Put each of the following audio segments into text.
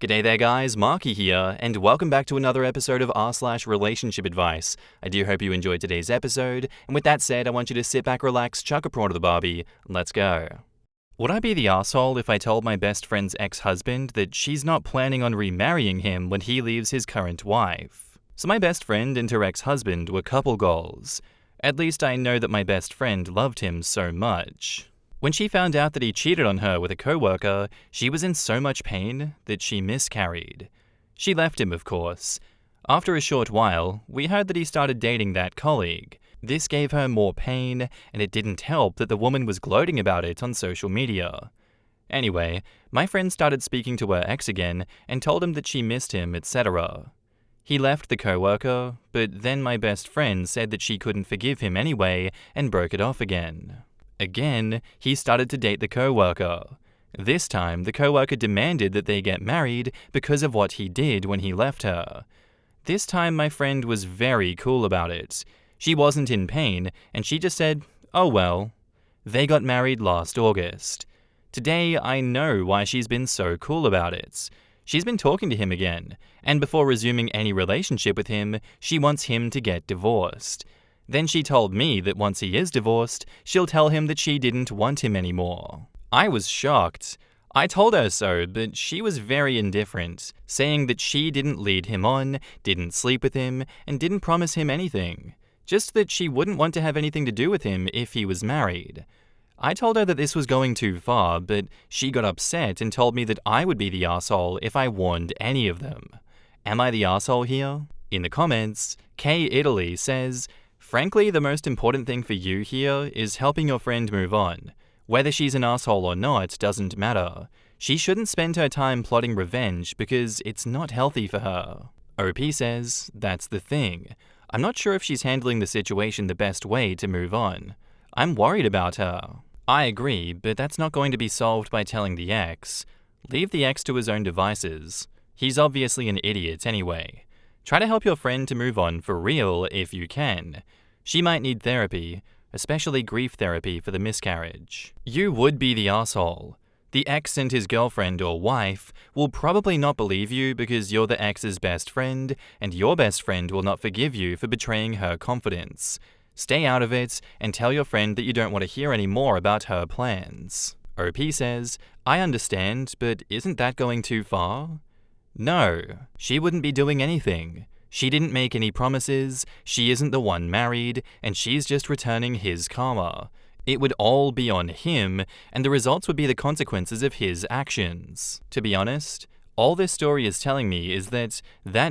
G'day there guys, Marky here, and welcome back to another episode of r/relationship advice. I do hope you enjoyed today's episode, and with that said, I want you to sit back, relax, chuck a prawn to the Barbie, and let's go. Would I be the asshole if I told my best friend's ex-husband that she's not planning on remarrying him when he leaves his current wife? So my best friend and her ex-husband were couple goals. At least I know that my best friend loved him so much. When she found out that he cheated on her with a co-worker, she was in so much pain that she miscarried. She left him, of course. After a short while, we heard that he started dating that colleague. This gave her more pain, and it didn't help that the woman was gloating about it on social media. Anyway, my friend started speaking to her ex again and told him that she missed him, etc. He left the co-worker, but then my best friend said that she couldn't forgive him anyway and broke it off again. Again, he started to date the co-worker. This time, the co-worker demanded that they get married because of what he did when he left her. This time, my friend was very cool about it. She wasn't in pain, and she just said, "Oh well." They got married last August. Today, I know why she's been so cool about it. She's been talking to him again, and before resuming any relationship with him, she wants him to get divorced. Then she told me that once he is divorced, she'll tell him that she didn't want him anymore. I was shocked. I told her so, but she was very indifferent, saying that she didn't lead him on, didn't sleep with him, and didn't promise him anything. Just that she wouldn't want to have anything to do with him if he was married. I told her that this was going too far, but she got upset and told me that I would be the asshole if I warned any of them. Am I the asshole here? In the comments, K Italy says, "Frankly, the most important thing for you here is helping your friend move on. Whether she's an asshole or not doesn't matter. She shouldn't spend her time plotting revenge because it's not healthy for her." OP says, "That's the thing. I'm not sure if she's handling the situation the best way to move on. I'm worried about her." I agree, but that's not going to be solved by telling the ex. Leave the ex to his own devices. He's obviously an idiot anyway. Try to help your friend to move on for real if you can. She might need therapy, especially grief therapy for the miscarriage. You would be the asshole. The ex and his girlfriend or wife will probably not believe you because you're the ex's best friend, and your best friend will not forgive you for betraying her confidence. Stay out of it and tell your friend that you don't want to hear any more about her plans. OP says, "I understand, but isn't that going too far?" No, she wouldn't be doing anything. She didn't make any promises, she isn't the one married, and she's just returning his karma. It would all be on him, and the results would be the consequences of his actions. To be honest, all this story is telling me is that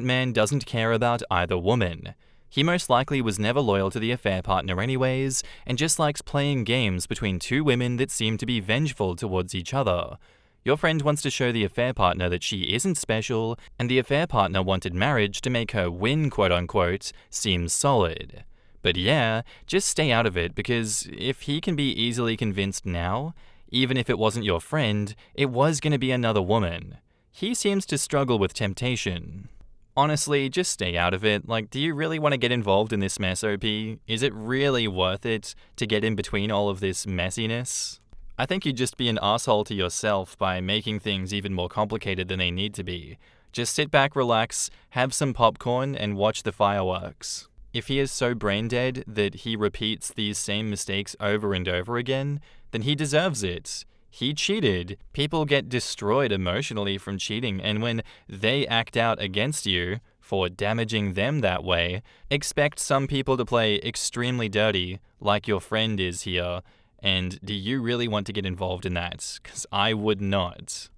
man doesn't care about either woman. He most likely was never loyal to the affair partner anyways, and just likes playing games between two women that seem to be vengeful towards each other. Your friend wants to show the affair partner that she isn't special, and the affair partner wanted marriage to make her win, quote-unquote, seems solid. But yeah, just stay out of it, because if he can be easily convinced now, even if it wasn't your friend, it was going to be another woman. He seems to struggle with temptation. Honestly, just stay out of it. Like, do you really want to get involved in this mess, OP? Is it really worth it to get in between all of this messiness? I think you'd just be an asshole to yourself by making things even more complicated than they need to be. Just sit back, relax, have some popcorn, and watch the fireworks. If he is so brain dead that he repeats these same mistakes over and over again, then he deserves it. He cheated. People get destroyed emotionally from cheating, and when they act out against you for damaging them that way, expect some people to play extremely dirty, like your friend is here. And do you really want to get involved in that? Because I would not.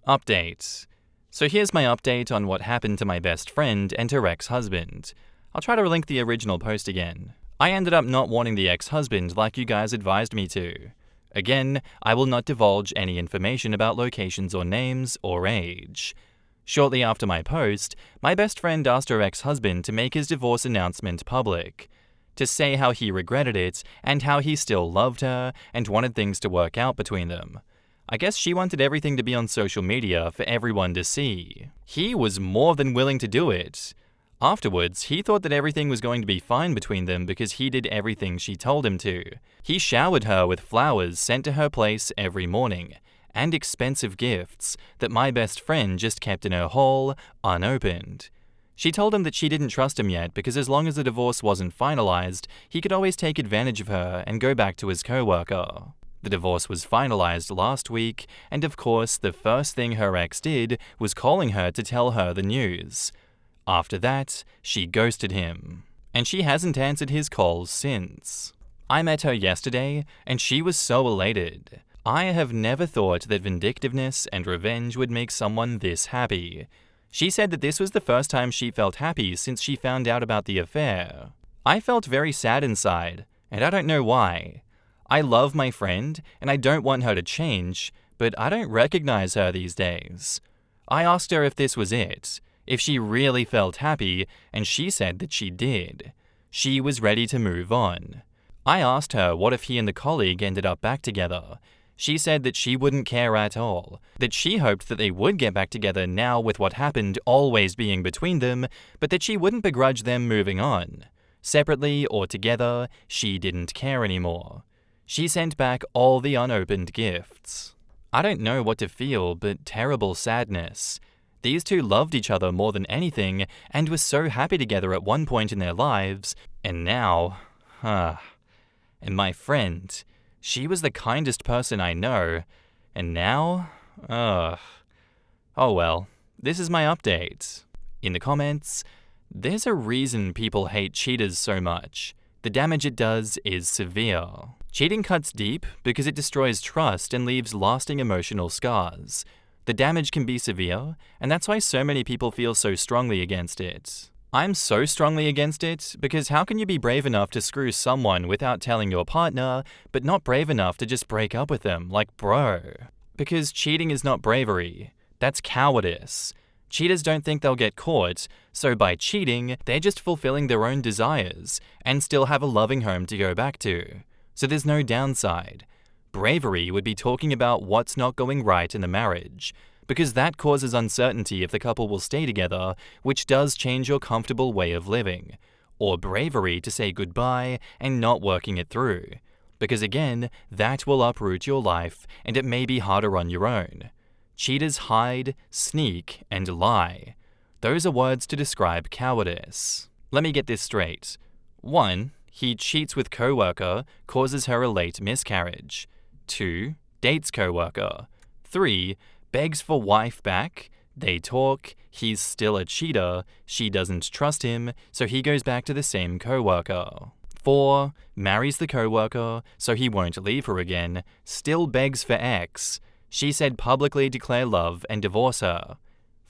Update. So here's my update on what happened to my best friend and her ex-husband. I'll try to link the original post again. I ended up not warning the ex-husband like you guys advised me to. Again, I will not divulge any information about locations or names or age. Shortly after my post, my best friend asked her ex-husband to make his divorce announcement public, to say how he regretted it and how he still loved her and wanted things to work out between them. I guess she wanted everything to be on social media for everyone to see. He was more than willing to do it. Afterwards, he thought that everything was going to be fine between them because he did everything she told him to. He showered her with flowers sent to her place every morning, and expensive gifts that my best friend just kept in her haul, unopened. She told him that she didn't trust him yet because as long as the divorce wasn't finalized, he could always take advantage of her and go back to his co-worker. The divorce was finalized last week, and of course, the first thing her ex did was calling her to tell her the news. After that, she ghosted him, and she hasn't answered his calls since. I met her yesterday, and she was so elated. I have never thought that vindictiveness and revenge would make someone this happy. She said that this was the first time she felt happy since she found out about the affair. I felt very sad inside, and I don't know why. I love my friend, and I don't want her to change, but I don't recognize her these days. I asked her if this was it, if she really felt happy, and she said that she did. She was ready to move on. I asked her what if he and the colleague ended up back together. She said that she wouldn't care at all, that she hoped that they would get back together now with what happened always being between them, but that she wouldn't begrudge them moving on. Separately or together, she didn't care anymore. She sent back all the unopened gifts. I don't know what to feel, but terrible sadness. These two loved each other more than anything and were so happy together at one point in their lives, and now, And my friend, she was the kindest person I know, and now, oh well, this is my update. In the comments, there's a reason people hate cheaters so much. The damage it does is severe. Cheating cuts deep because it destroys trust and leaves lasting emotional scars. The damage can be severe, and that's why so many people feel so strongly against it. I'm so strongly against it because how can you be brave enough to screw someone without telling your partner, but not brave enough to just break up with them, like bro? Because cheating is not bravery, that's cowardice. Cheaters don't think they'll get caught, so by cheating, they're just fulfilling their own desires and still have a loving home to go back to. So there's no downside. Bravery would be talking about what's not going right in the marriage, because that causes uncertainty if the couple will stay together, which does change your comfortable way of living. Or bravery to say goodbye and not working it through, because again, that will uproot your life and it may be harder on your own. Cheaters hide, sneak, and lie. Those are words to describe cowardice. Let me get this straight. 1. He cheats with coworker, causes her a late miscarriage. 2. Dates coworker. 3. Begs for wife back. They talk. He's still a cheater. She doesn't trust him, so he goes back to the same coworker. 4. Marries the coworker, so he won't leave her again. Still begs for ex. She said publicly declare love and divorce her.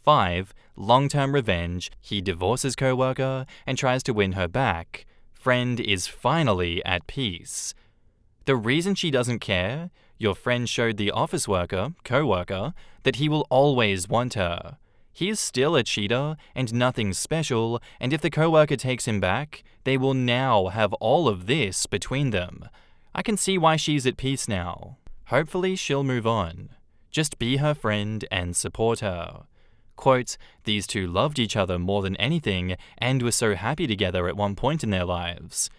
5. Long-term revenge. He divorces coworker and tries to win her back. Friend is finally at peace. The reason she doesn't care? Your friend showed the office worker, coworker, that he will always want her. He is still a cheater and nothing special, and if the coworker takes him back, they will now have all of this between them. I can see why she's at peace now. Hopefully she'll move on. Just be her friend and support her. Quote, these two loved each other more than anything and were so happy together at one point in their lives.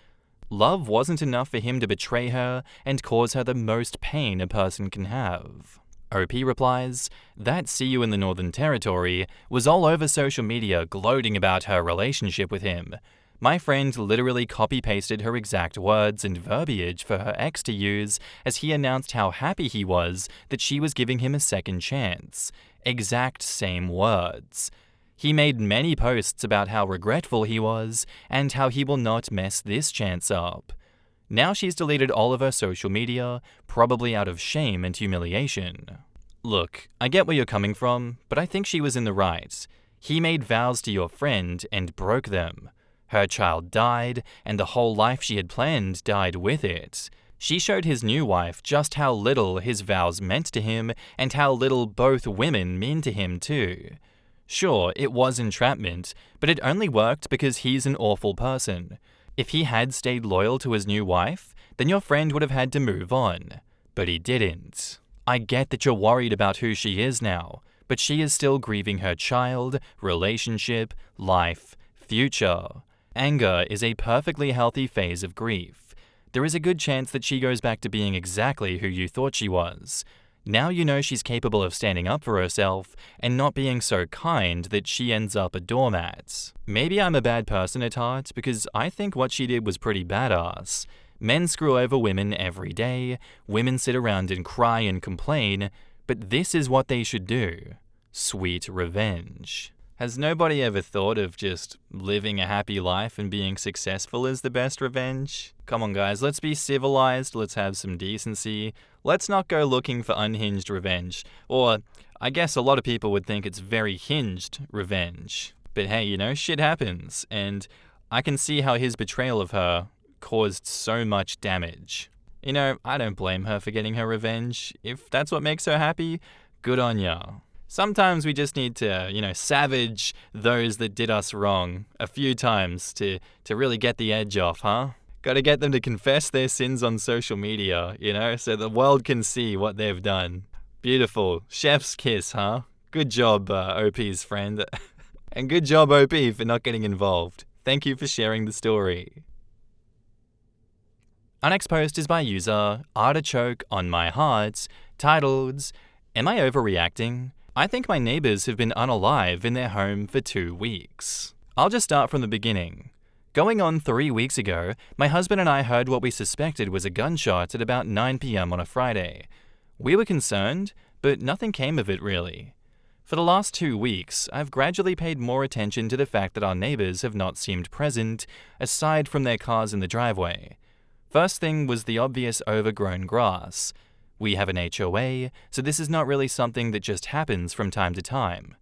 Love wasn't enough for him to betray her and cause her the most pain a person can have. OP replies, that see you in the Northern Territory was all over social media gloating about her relationship with him. My friend literally copy-pasted her exact words and verbiage for her ex to use as he announced how happy he was that she was giving him a second chance. Exact same words. He made many posts about how regretful he was and how he will not mess this chance up. Now she's deleted all of her social media, probably out of shame and humiliation. Look, I get where you're coming from, but I think she was in the right. He made vows to your friend and broke them. Her child died, and the whole life she had planned died with it. She showed his new wife just how little his vows meant to him and how little both women mean to him too. Sure, it was entrapment, but it only worked because he's an awful person. If he had stayed loyal to his new wife, then your friend would have had to move on. But he didn't. I get that you're worried about who she is now, but she is still grieving her child, relationship, life, future. Anger is a perfectly healthy phase of grief. There is a good chance that she goes back to being exactly who you thought she was. Now you know she's capable of standing up for herself and not being so kind that she ends up a doormat. Maybe I'm a bad person at heart because I think what she did was pretty badass. Men screw over women every day, women sit around and cry and complain, but this is what they should do. Sweet revenge. Has nobody ever thought of just living a happy life and being successful as the best revenge? Come on guys, let's be civilized, let's have some decency. Let's not go looking for unhinged revenge. Or, I guess a lot of people would think it's very hinged revenge. But hey, you know, shit happens, and I can see how his betrayal of her caused so much damage. You know, I don't blame her for getting her revenge. If that's what makes her happy, good on ya. Sometimes we just need to, savage those that did us wrong a few times to really get the edge off, huh? Gotta get them to confess their sins on social media, so the world can see what they've done. Beautiful. Chef's kiss, huh? Good job, OP's friend. And good job, OP, for not getting involved. Thank you for sharing the story. Our next post is by user Artichoke on My Heart, titled, "Am I overreacting? I think my neighbors have been unalive in their home for 2 weeks." I'll just start from the beginning. Going on 3 weeks ago, my husband and I heard what we suspected was a gunshot at about 9 p.m. on a Friday. We were concerned, but nothing came of it really. For the last 2 weeks, I've gradually paid more attention to the fact that our neighbors have not seemed present, aside from their cars in the driveway. First thing was the obvious overgrown grass. We have an HOA, so this is not really something that just happens from time to time.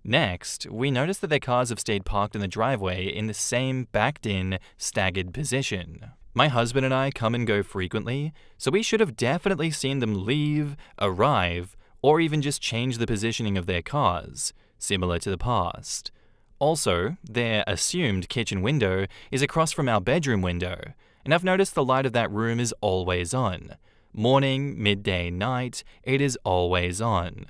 Next, we noticed that their cars have stayed parked in the driveway in the same backed-in, staggered position. My husband and I come and go frequently, so we should have definitely seen them leave, arrive, or even just change the positioning of their cars, similar to the past. Also, their assumed kitchen window is across from our bedroom window, and I've noticed the light of that room is always on. Morning, midday, night, it is always on.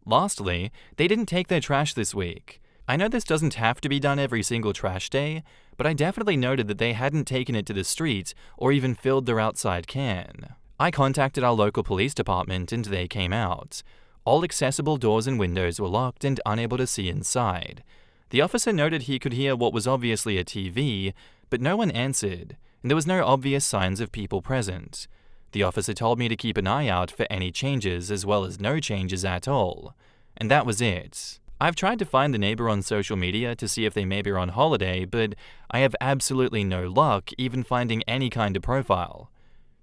Lastly, they didn't take their trash this week. I know this doesn't have to be done every single trash day, but I definitely noted that they hadn't taken it to the street or even filled their outside can. I contacted our local police department and they came out. All accessible doors and windows were locked and unable to see inside. The officer noted he could hear what was obviously a TV, but no one answered, and there was no obvious signs of people present. The officer told me to keep an eye out for any changes as well as no changes at all. And that was it. I've tried to find the neighbor on social media to see if they maybe are on holiday, but I have absolutely no luck even finding any kind of profile.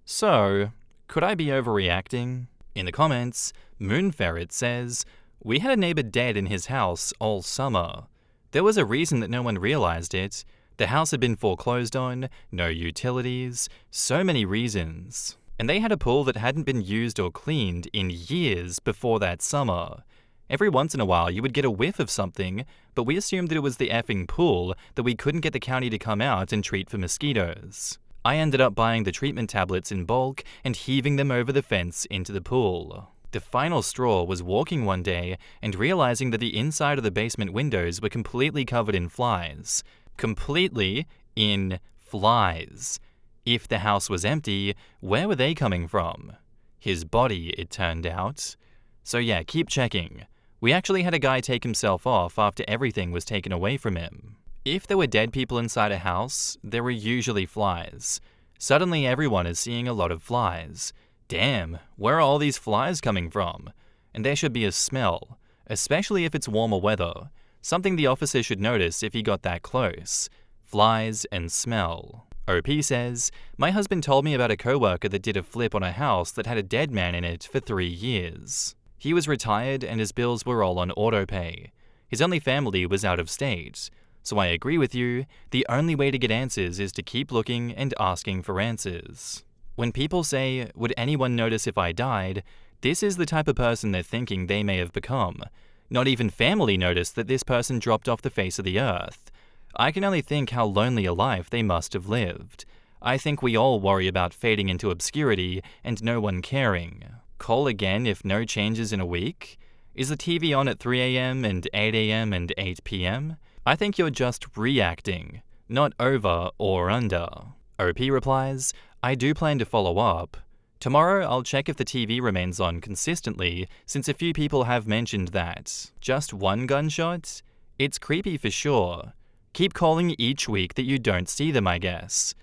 So, could I be overreacting? In the comments, Moonferret says, "We had a neighbor dead in his house all summer. There was a reason that no one realized it. The house had been foreclosed on, no utilities, so many reasons. And they had a pool that hadn't been used or cleaned in years before that summer. Every once in a while you would get a whiff of something, but we assumed that it was the effing pool that we couldn't get the county to come out and treat for mosquitoes. I ended up buying the treatment tablets in bulk and heaving them over the fence into the pool. The final straw was walking one day and realizing that the inside of the basement windows were completely covered in flies. Completely in flies. If the house was empty, where were they coming from? His body, it turned out. So yeah, keep checking. We actually had a guy take himself off after everything was taken away from him. If there were dead people inside a house, there were usually flies. Suddenly everyone is seeing a lot of flies. Damn, where are all these flies coming from? And there should be a smell, especially if it's warmer weather. Something the officer should notice if he got that close. Flies and smell. OP says, "My husband told me about a coworker that did a flip on a house that had a dead man in it for 3 years. He was retired and his bills were all on autopay. His only family was out of state. So I agree with you, the only way to get answers is to keep looking and asking for answers." When people say, "Would anyone notice if I died?" this is the type of person they're thinking they may have become. Not even family noticed that this person dropped off the face of the earth. I can only think how lonely a life they must have lived. I think we all worry about fading into obscurity and no one caring. Call again if no changes in a week? Is the TV on at 3 a.m. and 8 a.m. and 8 p.m.? I think you're just reacting, not over or under. OP replies, "I do plan to follow up. Tomorrow, I'll check if the TV remains on consistently, since a few people have mentioned that. Just one gunshot? It's creepy for sure. Keep calling each week that you don't see them, I guess.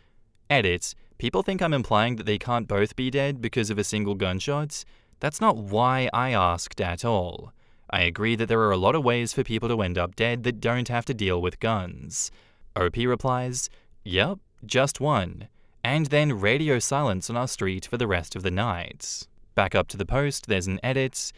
Edit. People think I'm implying that they can't both be dead because of a single gunshot. That's not why I asked at all. I agree that there are a lot of ways for people to end up dead that don't have to deal with guns. OP replies, "Yep, just one." And then radio silence on our street for the rest of the night. Back up to the post, there's an edit.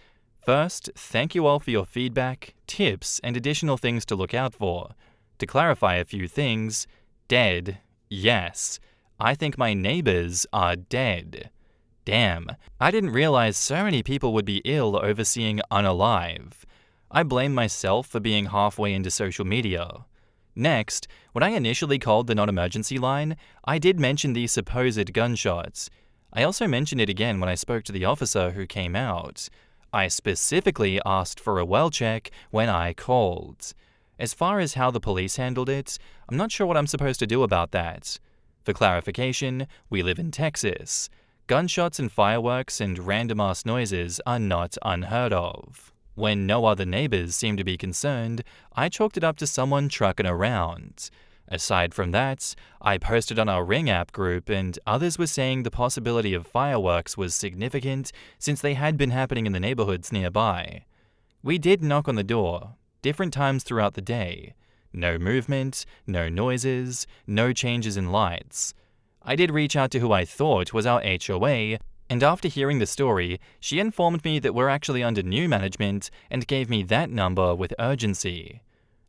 First, thank you all for your feedback, tips, and additional things to look out for. To clarify a few things, dead, yes. I think my neighbors are dead. Damn, I didn't realize so many people would be ill over seeing unalive. I blame myself for being halfway into social media. Next, when I initially called the non-emergency line, I did mention the supposed gunshots. I also mentioned it again when I spoke to the officer who came out. I specifically asked for a well check when I called. As far as how the police handled it, I'm not sure what I'm supposed to do about that. For clarification, we live in Texas. Gunshots and fireworks and random-ass noises are not unheard of. When no other neighbors seemed to be concerned, I chalked it up to someone trucking around. Aside from that, I posted on our Ring app group and others were saying the possibility of fireworks was significant since they had been happening in the neighborhoods nearby. We did knock on the door, different times throughout the day. No movement, no noises, no changes in lights. I did reach out to who I thought was our HOA, and after hearing the story, she informed me that we're actually under new management and gave me that number with urgency.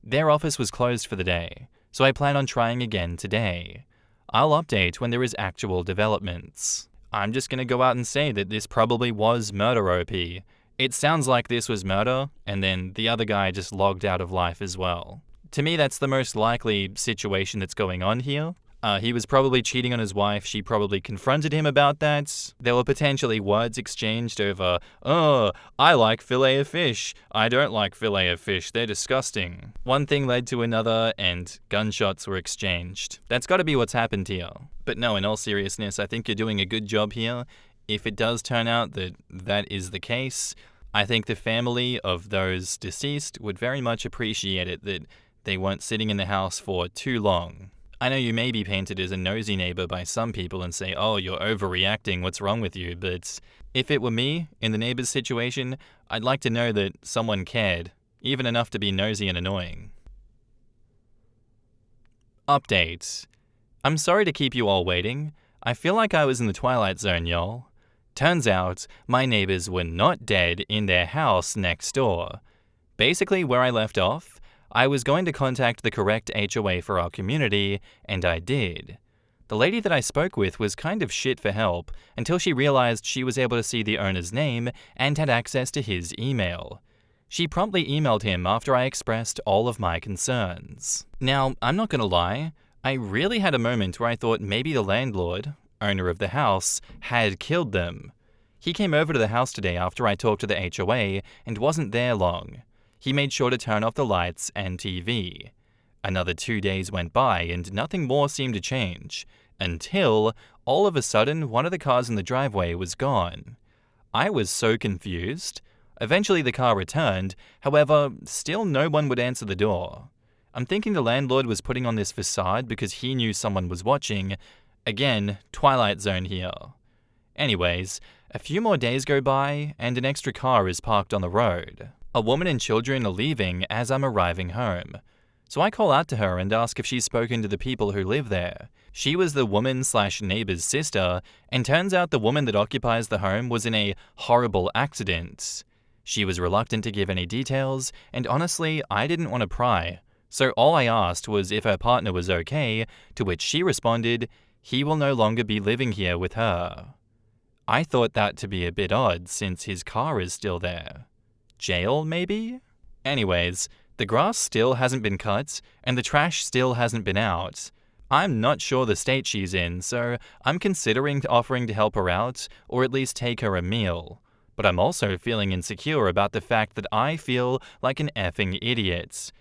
Their office was closed for the day, so I plan on trying again today. I'll update when there is actual developments. I'm just gonna go out and say that this probably was murder, OP. It sounds like this was murder, and then the other guy just logged out of life as well. To me, that's the most likely situation that's going on here. He was probably cheating on his wife. She probably confronted him about that. There were potentially words exchanged over, "Oh, I like fillet of fish. I don't like fillet of fish. They're disgusting." One thing led to another, and gunshots were exchanged. That's got to be what's happened here. But no, in all seriousness, I think you're doing a good job here. If it does turn out that that is the case, I think the family of those deceased would very much appreciate it that they weren't sitting in the house for too long. I know you may be painted as a nosy neighbor by some people and say, "Oh, you're overreacting, what's wrong with you?" But if it were me, in the neighbor's situation, I'd like to know that someone cared, even enough to be nosy and annoying. Update. I'm sorry to keep you all waiting. I feel like I was in the Twilight Zone, y'all. Turns out, my neighbors were not dead in their house next door. Basically, where I left off, I was going to contact the correct HOA for our community, and I did. The lady that I spoke with was kind of shit for help until she realized she was able to see the owner's name and had access to his email. She promptly emailed him after I expressed all of my concerns. Now, I'm not gonna lie, I really had a moment where I thought maybe the landlord, owner of the house, had killed them. He came over to the house today after I talked to the HOA and wasn't there long. He made sure to turn off the lights and TV. Another 2 days went by and nothing more seemed to change, until, all of a sudden, one of the cars in the driveway was gone. I was so confused. Eventually the car returned, however, still no one would answer the door. I'm thinking the landlord was putting on this facade because he knew someone was watching. Again, Twilight Zone here. Anyways, a few more days go by and an extra car is parked on the road. A woman and children are leaving as I'm arriving home. So I call out to her and ask if she's spoken to the people who live there. She was the woman/neighbor's sister, and turns out the woman that occupies the home was in a horrible accident. She was reluctant to give any details, and honestly, I didn't want to pry. So all I asked was if her partner was okay, to which she responded, he will no longer be living here with her. I thought that to be a bit odd since his car is still there. Jail, maybe? Anyways, the grass still hasn't been cut, and the trash still hasn't been out. I'm not sure the state she's in, so I'm considering offering to help her out, or at least take her a meal. But I'm also feeling insecure about the fact that I feel like an effing idiot.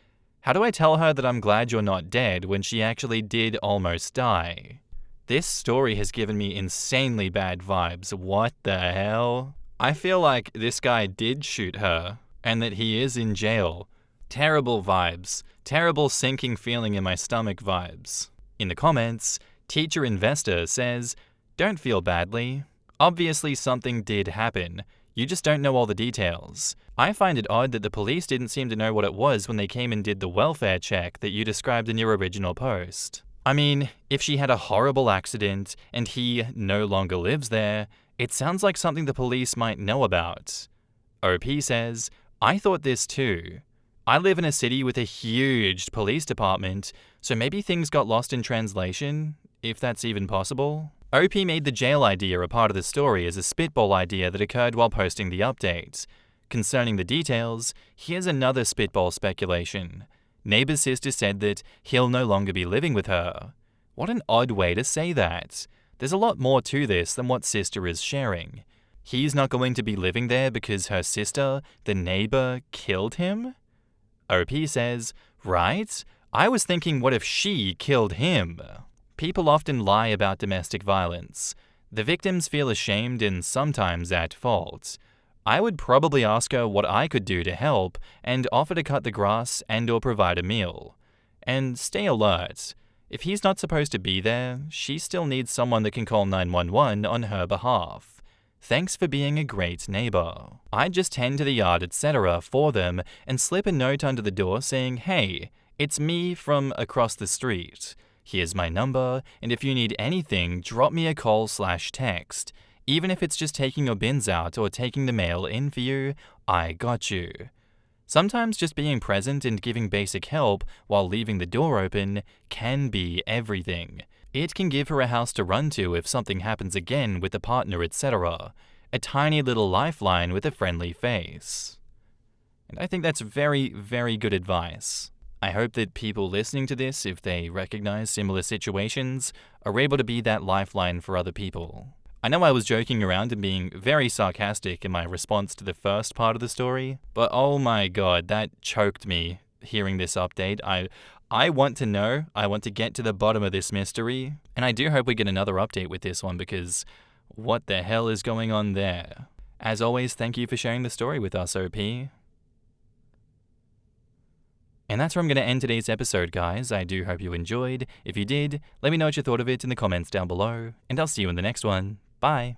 How do I tell her that I'm glad you're not dead when she actually did almost die? This story has given me insanely bad vibes. What the hell? I feel like this guy did shoot her and that he is in jail. Terrible vibes. Terrible sinking feeling in my stomach vibes. In the comments, Teacher Investor says, "Don't feel badly. Obviously something did happen. You just don't know all the details. I find it odd that the police didn't seem to know what it was when they came and did the welfare check that you described in your original post. I mean, if she had a horrible accident and he no longer lives there, it sounds like something the police might know about." OP says, "I thought this too. I live in a city with a huge police department, so maybe things got lost in translation, if that's even possible." OP made the jail idea a part of the story as a spitball idea that occurred while posting the update. Concerning the details, here's another spitball speculation. Neighbor's sister said that he'll no longer be living with her. What an odd way to say that. There's a lot more to this than what sister is sharing. He's not going to be living there because her sister, the neighbor, killed him? OP says, "Right? I was thinking, what if she killed him?" People often lie about domestic violence. The victims feel ashamed and sometimes at fault. I would probably ask her what I could do to help and offer to cut the grass and/or provide a meal. And stay alert. If he's not supposed to be there, she still needs someone that can call 911 on her behalf. Thanks for being a great neighbor. I'd just tend to the yard, etc. for them and slip a note under the door saying, "Hey, it's me from across the street. Here's my number, and if you need anything, drop me a call/text. Even if it's just taking your bins out or taking the mail in for you, I got you." Sometimes just being present and giving basic help while leaving the door open can be everything. It can give her a house to run to if something happens again with the partner, etc. A tiny little lifeline with a friendly face. And I think that's very, very good advice. I hope that people listening to this, if they recognize similar situations, are able to be that lifeline for other people. I know I was joking around and being very sarcastic in my response to the first part of the story, but oh my god, that choked me hearing this update. I want to know, I want to get to the bottom of this mystery, and I do hope we get another update with this one because what the hell is going on there? As always, thank you for sharing the story with us, OP. And that's where I'm going to end today's episode, guys. I do hope you enjoyed. If you did, let me know what you thought of it in the comments down below, and I'll see you in the next one. Bye.